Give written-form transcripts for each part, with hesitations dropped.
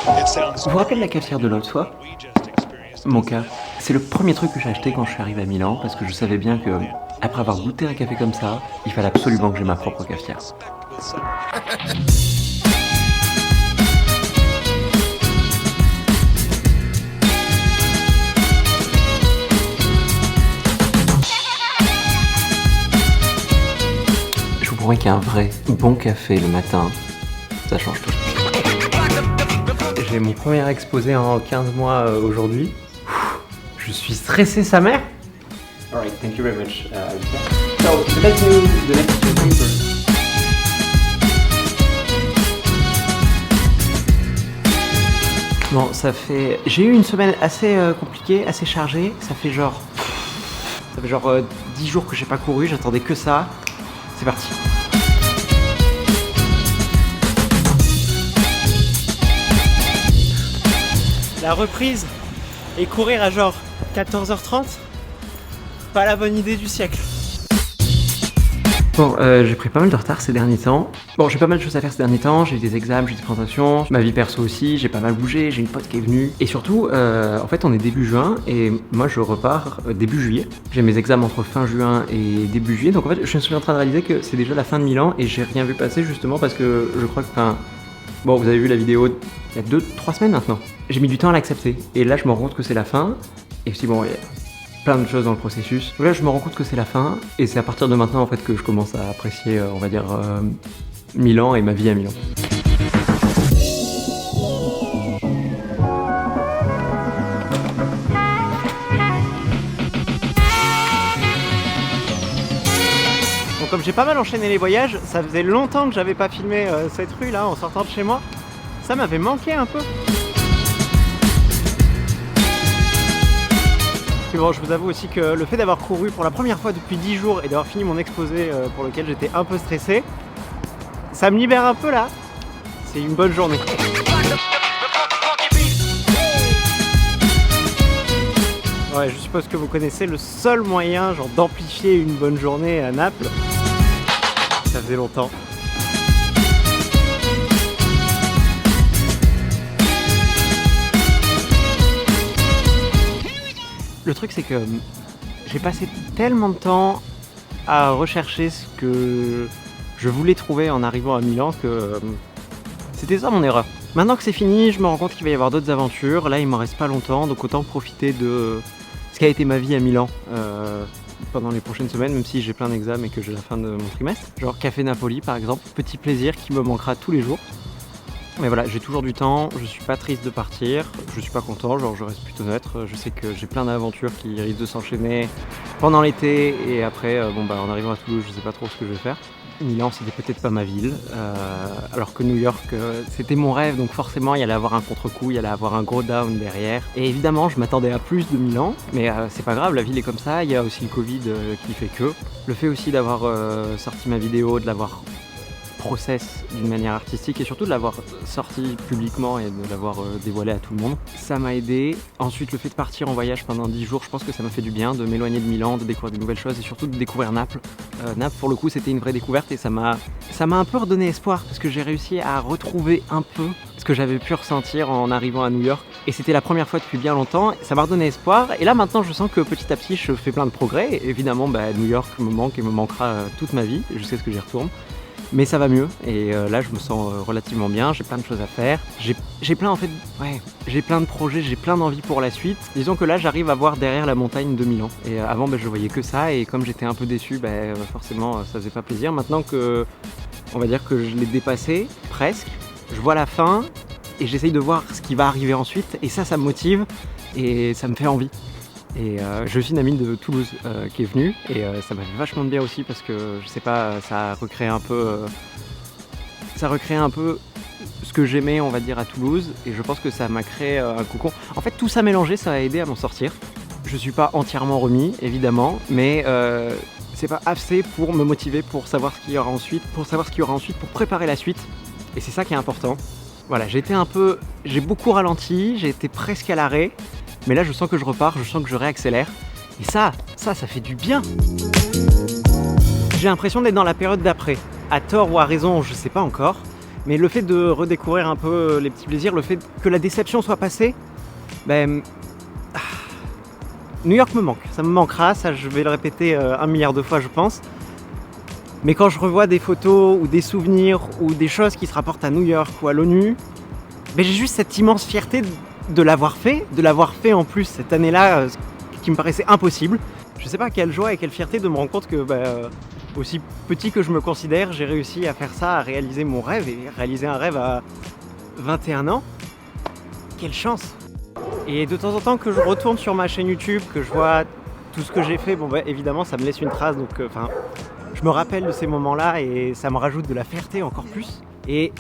Vous vous rappelez de la cafetière de l'autre fois? Mon cas, c'est le premier truc que j'ai acheté quand je suis arrivé à Milan parce que je savais bien que, après avoir goûté un café comme ça, il fallait absolument que j'ai ma propre cafetière. Je vous promets qu'un vrai bon café le matin, ça change tout. J'ai mon premier exposé en 15 mois aujourd'hui. Je suis stressé sa mère. Alright, thank you very much, Alicia. So, the next two papers. Bon, ça fait... J'ai eu une semaine assez compliquée, assez chargée. Ça fait genre 10 jours que j'ai pas couru, j'attendais que ça. C'est parti. La reprise et courir à genre 14h30, pas la bonne idée du siècle. Bon, j'ai pris pas mal de retard ces derniers temps. Bon, j'ai pas mal de choses à faire ces derniers temps, j'ai eu des examens, j'ai eu des présentations, ma vie perso aussi, j'ai pas mal bougé, j'ai une pote qui est venue. Et surtout, en fait, on est début juin et moi je repars début juillet. J'ai mes examens entre fin juin et début juillet, donc en fait, je suis en train de réaliser que c'est déjà la fin de Milan et j'ai rien vu passer justement parce que je crois que, bon, vous avez vu la vidéo il y a 2-3 semaines maintenant. J'ai mis du temps à l'accepter. Et là, je me rends compte que c'est la fin. Et puis bon, il y a plein de choses dans le processus. Là, je me rends compte que c'est la fin. Et c'est à partir de maintenant, en fait, que je commence à apprécier, on va dire, Milan et ma vie à Milan. Bon, comme j'ai pas mal enchaîné les voyages, ça faisait longtemps que j'avais pas filmé cette rue là en sortant de chez moi. Ça m'avait manqué un peu. Puis bon, je vous avoue aussi que le fait d'avoir couru pour la première fois depuis 10 jours et d'avoir fini mon exposé pour lequel j'étais un peu stressé, ça me libère un peu là. C'est une bonne journée. Ouais, je suppose que vous connaissez le seul moyen genre d'amplifier une bonne journée à Naples. Ça faisait longtemps. Le truc c'est que j'ai passé tellement de temps à rechercher ce que je voulais trouver en arrivant à Milan que c'était ça mon erreur. Maintenant que c'est fini, je me rends compte qu'il va y avoir d'autres aventures. Là il m'en reste pas longtemps, donc autant profiter de ce qu'a été ma vie à Milan pendant les prochaines semaines, même si j'ai plein d'examens et que j'ai la fin de mon trimestre. Genre Café Napoli par exemple, petit plaisir qui me manquera tous les jours. Mais voilà, j'ai toujours du temps, je suis pas triste de partir, je suis pas content, genre je reste plutôt neutre. Je sais que j'ai plein d'aventures qui risquent de s'enchaîner pendant l'été et après, en arrivant à Toulouse, je sais pas trop ce que je vais faire. Milan, c'était peut-être pas ma ville, alors que New York, c'était mon rêve, donc forcément, il y allait avoir un contre-coup, il y allait avoir un gros down derrière. Et évidemment, je m'attendais à plus de Milan, mais c'est pas grave, la ville est comme ça, il y a aussi le Covid qui fait que. Le fait aussi d'avoir sorti ma vidéo, de l'avoir process d'une manière artistique et surtout de l'avoir sorti publiquement et de l'avoir dévoilé à tout le monde, ça m'a aidé. Ensuite, le fait de partir en voyage pendant 10 jours, je pense que ça m'a fait du bien de m'éloigner de Milan, de découvrir de nouvelles choses et surtout de découvrir Naples. Naples, pour le coup, c'était une vraie découverte et ça m'a un peu redonné espoir parce que j'ai réussi à retrouver un peu ce que j'avais pu ressentir en arrivant à New York et c'était la première fois depuis bien longtemps. Ça m'a redonné espoir et là maintenant je sens que petit à petit je fais plein de progrès et évidemment New York me manque et me manquera toute ma vie jusqu'à ce que j'y retourne. Mais ça va mieux et là je me sens relativement bien, j'ai plein de choses à faire. J'ai plein de projets, j'ai plein d'envies pour la suite. Disons que là j'arrive à voir derrière la montagne de Milan. Et avant je voyais que ça et comme j'étais un peu déçu, forcément ça faisait pas plaisir. Maintenant que on va dire que je l'ai dépassé, presque, je vois la fin et j'essaye de voir ce qui va arriver ensuite et ça me motive et ça me fait envie. Et j'ai aussi une amie de Toulouse qui est venue et ça m'a fait vachement de bien aussi parce que je sais pas, ça recrée un peu ce que j'aimais on va dire à Toulouse et je pense que ça m'a créé un cocon. En fait tout ça mélangé ça a aidé à m'en sortir. Je suis pas entièrement remis évidemment mais c'est pas assez pour me motiver pour savoir ce qu'il y aura ensuite, pour préparer la suite et c'est ça qui est important. Voilà, j'ai beaucoup ralenti, j'ai été presque à l'arrêt. Mais là je sens que je repars, je sens que je réaccélère. Et ça fait du bien. J'ai l'impression d'être dans la période d'après. À tort ou à raison, je sais pas encore. Mais le fait de redécouvrir un peu les petits plaisirs, le fait que la déception soit passée, ben, New York me manque, ça me manquera, ça je vais le répéter 1 milliard de fois je pense. Mais quand je revois des photos ou des souvenirs ou des choses qui se rapportent à New York ou à l'ONU, ben j'ai juste cette immense fierté de l'avoir fait en plus cette année-là qui me paraissait impossible. Je sais pas quelle joie et quelle fierté de me rendre compte que aussi petit que je me considère, j'ai réussi à faire ça, à réaliser mon rêve et réaliser un rêve à 21 ans. Quelle chance! Et de temps en temps que je retourne sur ma chaîne YouTube, que je vois tout ce que j'ai fait, évidemment ça me laisse une trace, donc je me rappelle de ces moments-là et ça me rajoute de la fierté encore plus. Et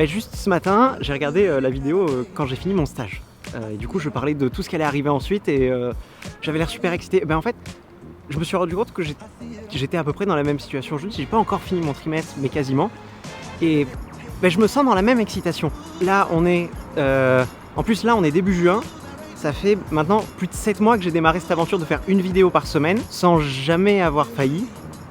juste ce matin, j'ai regardé la vidéo quand j'ai fini mon stage. Et du coup, je parlais de tout ce qui allait arriver ensuite et j'avais l'air super excité. En fait, je me suis rendu compte que j'étais à peu près dans la même situation. Je ne j'ai pas encore fini mon trimestre, mais quasiment. Et je me sens dans la même excitation. Là, on est... en plus, là, on est début juin. Ça fait maintenant plus de 7 mois que j'ai démarré cette aventure de faire une vidéo par semaine sans jamais avoir failli.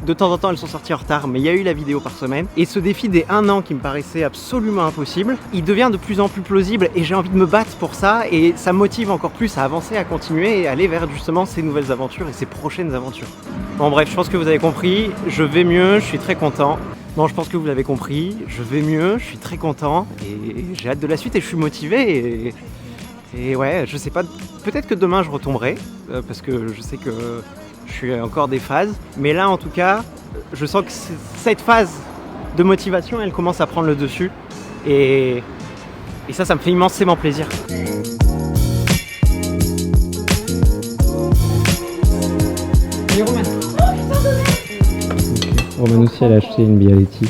De temps en temps, elles sont sorties en retard, mais il y a eu la vidéo par semaine. Et ce défi des 1 an qui me paraissait absolument impossible, il devient de plus en plus plausible et j'ai envie de me battre pour ça. Et ça me motive encore plus à avancer, à continuer et aller vers justement ces nouvelles aventures et ces prochaines aventures. Bon bref, je pense que vous avez compris, je vais mieux, je suis très content. Bon, je pense que vous l'avez compris, je vais mieux, je suis très content et j'ai hâte de la suite et je suis motivé. Et ouais, je sais pas, peut-être que demain je retomberai, parce que je sais que je suis encore des phases. Mais là, en tout cas, je sens que cette phase de motivation, elle commence à prendre le dessus. Et ça me fait immensément plaisir. Et Roman. Roman aussi, elle a acheté une Bialetti.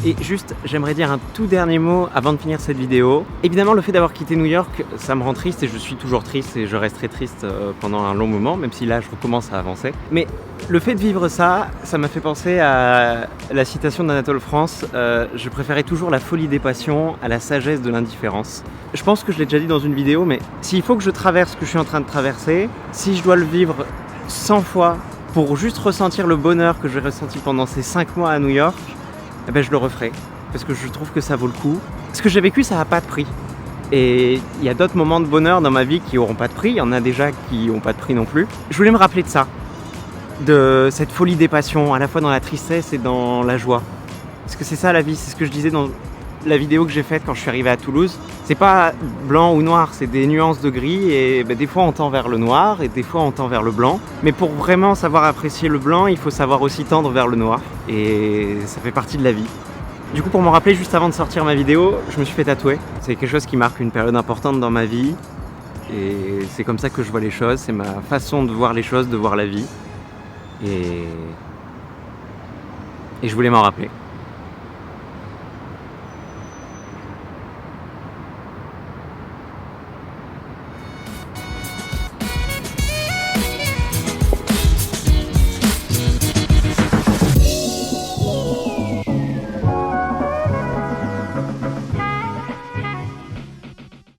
Et juste, j'aimerais dire un tout dernier mot avant de finir cette vidéo. Évidemment, le fait d'avoir quitté New York, ça me rend triste et je suis toujours triste et je resterai triste pendant un long moment, même si là, je recommence à avancer. Mais le fait de vivre ça, ça m'a fait penser à la citation d'Anatole France. Je préférais toujours la folie des passions à la sagesse de l'indifférence. Je pense que je l'ai déjà dit dans une vidéo, mais s'il faut que je traverse ce que je suis en train de traverser, si je dois le vivre 100 fois pour juste ressentir le bonheur que j'ai ressenti pendant ces 5 mois à New York, je le referai, parce que je trouve que ça vaut le coup. Ce que j'ai vécu, ça n'a pas de prix. Et il y a d'autres moments de bonheur dans ma vie qui n'auront pas de prix, il y en a déjà qui n'ont pas de prix non plus. Je voulais me rappeler de ça, de cette folie des passions, à la fois dans la tristesse et dans la joie. Parce que c'est ça la vie, c'est ce que je disais dans la vidéo que j'ai faite quand je suis arrivé à Toulouse. C'est pas blanc ou noir, c'est des nuances de gris et des fois on tend vers le noir et des fois on tend vers le blanc. Mais pour vraiment savoir apprécier le blanc, il faut savoir aussi tendre vers le noir et ça fait partie de la vie. Du coup, pour m'en rappeler, juste avant de sortir ma vidéo, je me suis fait tatouer. C'est quelque chose qui marque une période importante dans ma vie et c'est comme ça que je vois les choses, c'est ma façon de voir les choses, de voir la vie et je voulais m'en rappeler.